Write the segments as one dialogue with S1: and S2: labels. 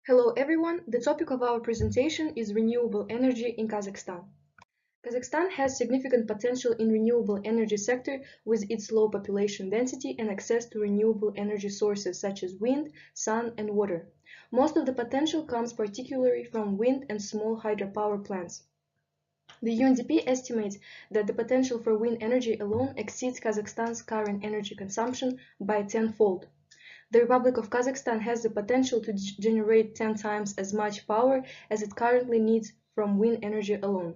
S1: Hello everyone, the topic of our presentation is renewable energy in Kazakhstan. Kazakhstan has significant potential in renewable energy sector with its low population density and access to renewable energy sources such as wind, sun and water. Most of the potential comes particularly from wind and small hydropower plants. The UNDP estimates that the potential for wind energy alone exceeds Kazakhstan's current energy consumption by tenfold. The Republic of Kazakhstan has the potential to generate 10 times as much power as it currently needs from wind energy alone.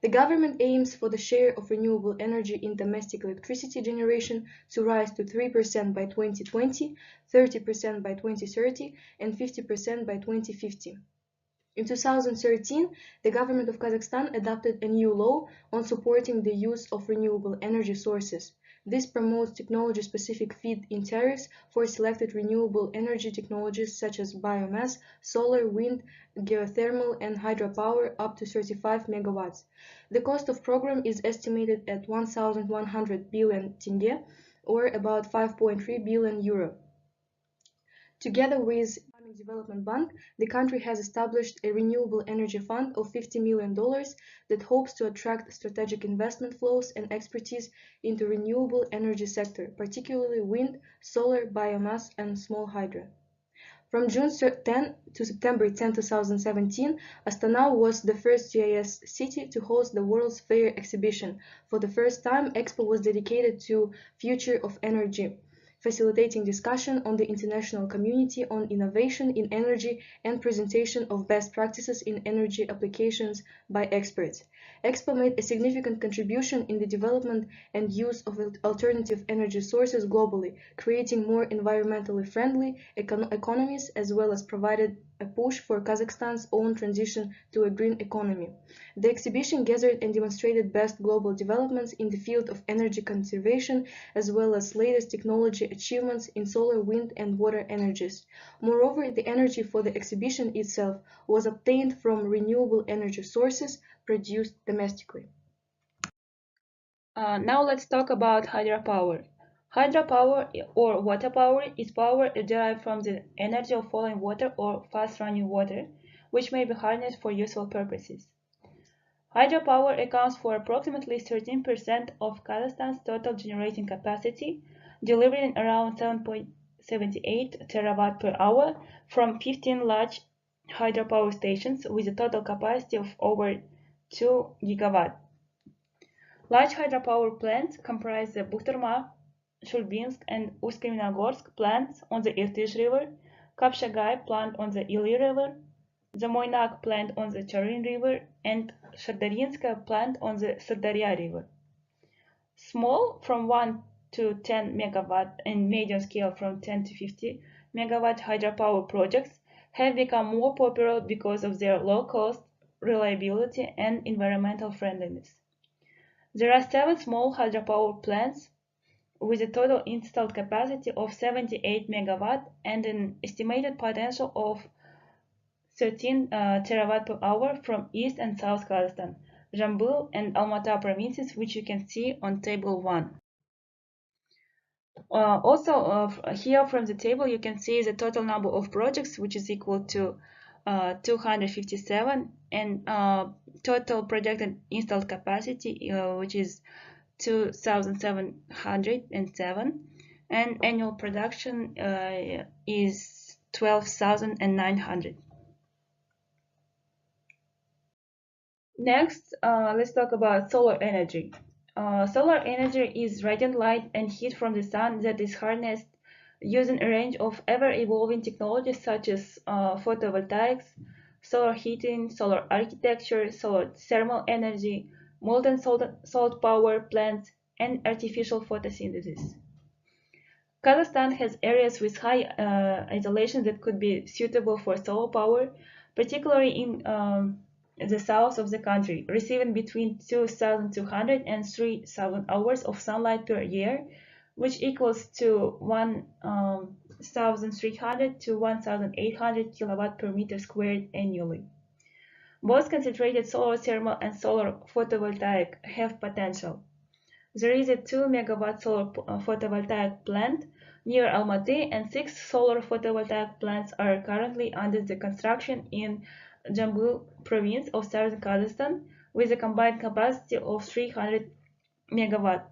S1: The government aims for the share of renewable energy in domestic electricity generation to rise to 3% by 2020, 30% by 2030, and 50% by 2050. In 2013, the government of Kazakhstan adopted a new law on supporting the use of renewable energy sources. This promotes technology-specific feed-in tariffs for selected renewable energy technologies such as biomass, solar, wind, geothermal, and hydropower up to 35 megawatts. The cost of program is estimated at 1,100 billion tenge, or about 5.3 billion euro. Together with the Islamic Development Bank, the country has established a renewable energy fund of $50 million that hopes to attract strategic investment flows and expertise into renewable energy sector, particularly wind, solar, biomass, and small hydro. From June 10 to September 10, 2017, Astana was the first GIS city to host the World's Fair exhibition. For the first time, Expo was dedicated to future of energy, facilitating discussion on the international community on innovation in energy and presentation of best practices in energy applications by experts. Expo made a significant contribution in the development and use of alternative energy sources globally, creating more environmentally friendly economies as well as provided a push for Kazakhstan's own transition to a green economy. The exhibition gathered and demonstrated best global developments in the field of energy conservation as well as latest technology achievements in solar, wind, and water energies. Moreover, the energy for the exhibition itself was obtained from renewable energy sources produced domestically.
S2: Now let's talk about hydropower. Hydropower or water power is power derived from the energy of falling water or fast-running water, which may be harnessed for useful purposes. Hydropower accounts for approximately 13% of Kazakhstan's total generating capacity, delivering around 7.78 terawatt per hour from 15 large hydropower stations with a total capacity of over 2 gigawatt. Large hydropower plants comprise the Bukhtarma, Shulbinsk, and Ust-Kamenogorsk plants on the Irtysh River, Kapshagai plant on the Ili River, the Moynak plant on the Charin River, and Shardarinska plant on the Sirdarya River. Small from 1 to 10 megawatt and medium scale from 10 to 50 megawatt hydropower projects have become more popular because of their low cost, reliability, and environmental friendliness. There are 7 small hydropower plants with a total installed capacity of 78 megawatt and an estimated potential of 13 terawatt per hour from East and South Kazakhstan, Zhambyl and Almaty provinces, which you can see on table 1. Here from the table you can see the total number of projects, which is equal to 257, and total projected installed capacity, which is 2,707, and annual production is 12,900. Next, let's talk about solar energy. Solar energy is radiant light and heat from the sun that is harnessed using a range of ever-evolving technologies such as photovoltaics, solar heating, solar architecture, solar thermal energy, molten salt power plants, and artificial photosynthesis. Kazakhstan has areas with high isolation that could be suitable for solar power, particularly in the south of the country, receiving between 2,200 and 3,000 hours of sunlight per year, which equals to 1,300 to 1,800 kilowatt per meter squared annually. Both concentrated solar thermal and solar photovoltaic have potential. There is a 2 megawatt solar photovoltaic plant near Almaty, and 6 solar photovoltaic plants are currently under the construction in Jambil province of southern Kazakhstan, with a combined capacity of 300 megawatt.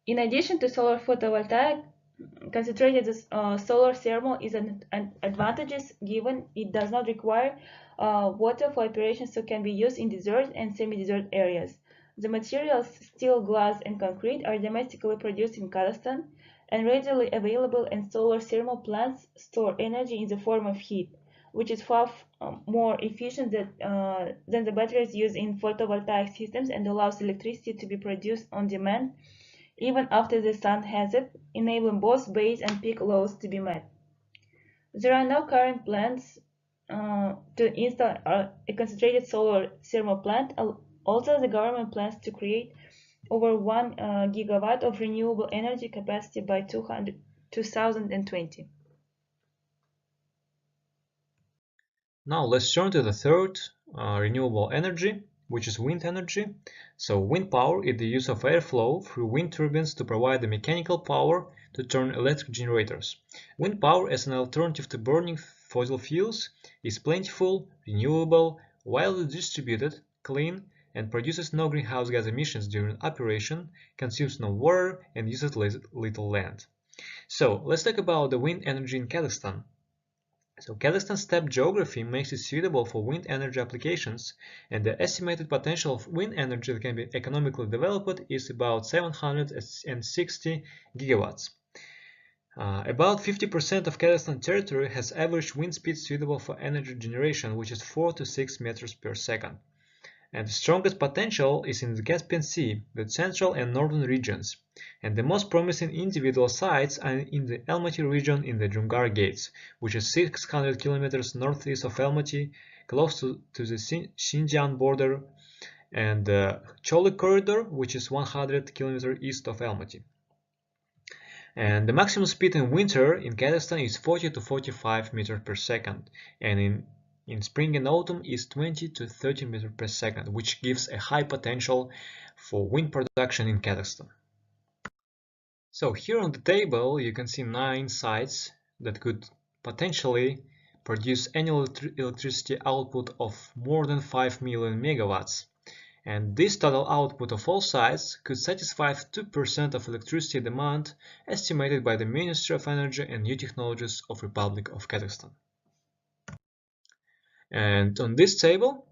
S2: In addition to solar photovoltaic, concentrated solar thermal is an advantageous given it does not require water for operations, so can be used in desert and semi-desert areas. The materials steel, glass, and concrete are domestically produced in Kazakhstan and readily available, and solar thermal plants store energy in the form of heat, which is far more efficient than the batteries used in photovoltaic systems and allows electricity to be produced on demand even after the sun has it, enabling both base and peak loads to be met. There are no current plans to install a concentrated solar thermal plant, although the government plans to create over 1 gigawatt of renewable energy capacity by 2020.
S3: Now let's turn to the third renewable energy, which is wind energy. So wind power is the use of airflow through wind turbines to provide the mechanical power to turn electric generators. Wind power as an alternative to burning fossil fuels is plentiful, renewable, widely distributed, clean, and produces no greenhouse gas emissions during operation, consumes no water, and uses little land. So let's talk about the wind energy in Kazakhstan. So Kazakhstan's steppe geography makes it suitable for wind energy applications, and the estimated potential of wind energy that can be economically developed is about 760 gigawatts. About 50% of Kazakhstan territory has average wind speed suitable for energy generation, which is 4 to 6 meters per second. And the strongest potential is in the Caspian Sea, the central and northern regions, and the most promising individual sites are in the Almaty region in the Jungar Gates, which is 600 kilometers northeast of Almaty, close to the Xinjiang border, and the Cholik corridor, which is 100 kilometers east of Almaty. And the maximum speed in winter in Kazakhstan is 40 to 45 meters per second, and in spring and autumn is 20 to 30 meters per second, which gives a high potential for wind production in Kazakhstan. So here on the table you can see 9 sites that could potentially produce annual electricity output of more than 5 million megawatts. And this total output of all sites could satisfy 2% of electricity demand estimated by the Ministry of Energy and New Technologies of Republic of Kazakhstan. And on this table,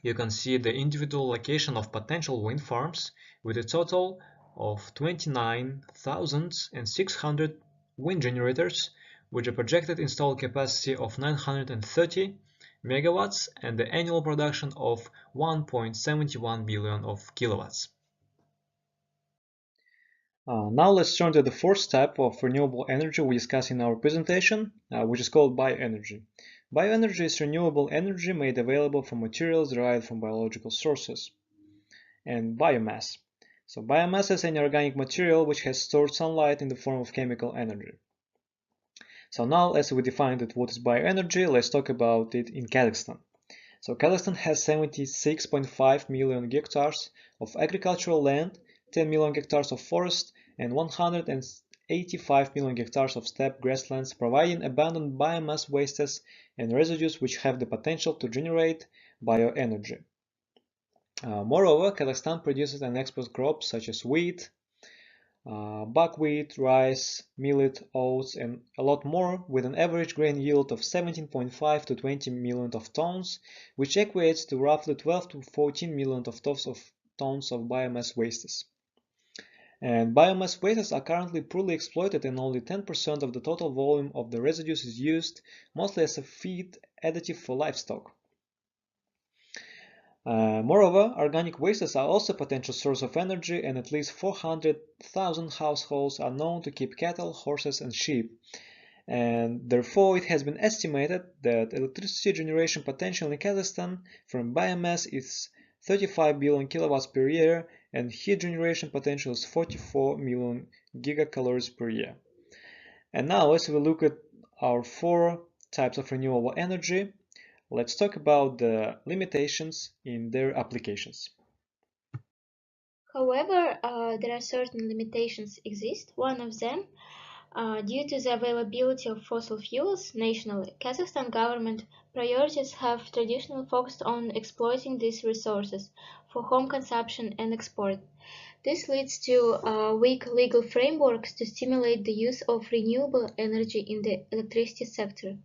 S3: you can see the individual location of potential wind farms with a total of 29,600 wind generators with a projected installed capacity of 930 megawatts and the annual production of 1.71 billion of kilowatts. Now let's turn to the fourth type of renewable energy we discussed in our presentation, which is called bioenergy. Bioenergy is renewable energy made available from materials derived from biological sources. And biomass. So biomass is any organic material which has stored sunlight in the form of chemical energy. So now, as we defined what is bioenergy, let's talk about it in Kazakhstan. So Kazakhstan has 76.5 million hectares of agricultural land, 10 million hectares of forest, and 185 million hectares of steppe grasslands, providing abundant biomass wastes and residues which have the potential to generate bioenergy. Moreover, Kazakhstan produces and exports crops such as wheat, buckwheat, rice, millet, oats, and a lot more, with an average grain yield of 17.5 to 20 million of tons, which equates to roughly 12 to 14 million of tons of biomass wastes. And biomass wastes are currently poorly exploited, and only 10% of the total volume of the residues is used, mostly as a feed additive for livestock. Moreover, organic wastes are also a potential source of energy, and at least 400,000 households are known to keep cattle, horses, and sheep. And therefore, it has been estimated that electricity generation potential in Kazakhstan from biomass is 35 billion kilowatts per year, and heat generation potential is 44 million gigacalories per year. And now, as we look at our 4 types of renewable energy, let's talk about the limitations in their applications.
S4: However, there are certain limitations exist. One of them, due to the availability of fossil fuels, nationally, Kazakhstan government priorities have traditionally focused on exploiting these resources for home consumption and export. This leads to weak legal frameworks to stimulate the use of renewable energy in the electricity sector.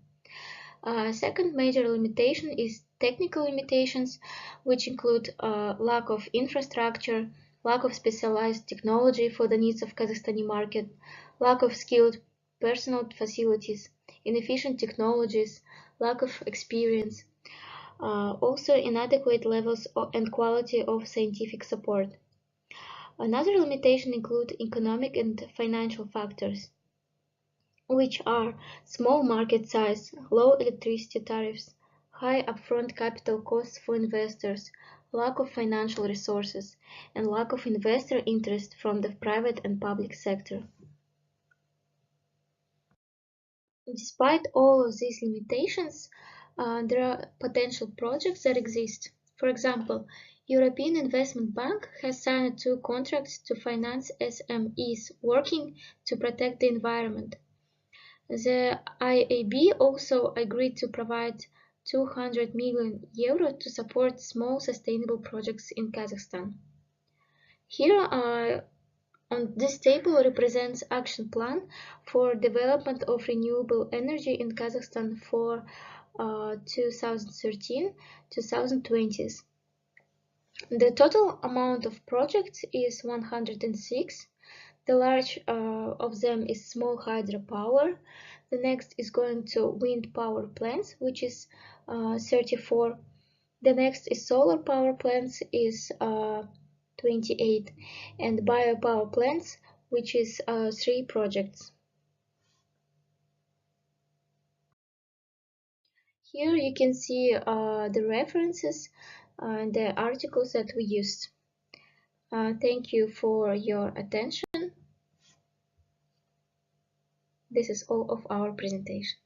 S4: Second major limitation is technical limitations, which include lack of infrastructure, lack of specialized technology for the needs of Kazakhstani market, lack of skilled personal facilities, inefficient technologies, lack of experience, also inadequate levels and quality of scientific support. Another limitation include economic and financial factors, which are small market size, low electricity tariffs, high upfront capital costs for investors, lack of financial resources, and lack of investor interest from the private and public sector. Despite all of these limitations, there are potential projects that exist. For example, European Investment Bank has signed 2 contracts to finance SMEs working to protect the environment. The IAB also agreed to provide €200 million to support small sustainable projects in Kazakhstan. Here on this table represents action plan for development of renewable energy in Kazakhstan for 2013-2020. The total amount of projects is 106. The large of them is small hydropower. The next is going to wind power plants, which is 34. The next is solar power plants, is 28, and biopower plants, which is 3 projects. Here you can see the references and the articles that we used. Thank you for your attention. This is all of our presentation.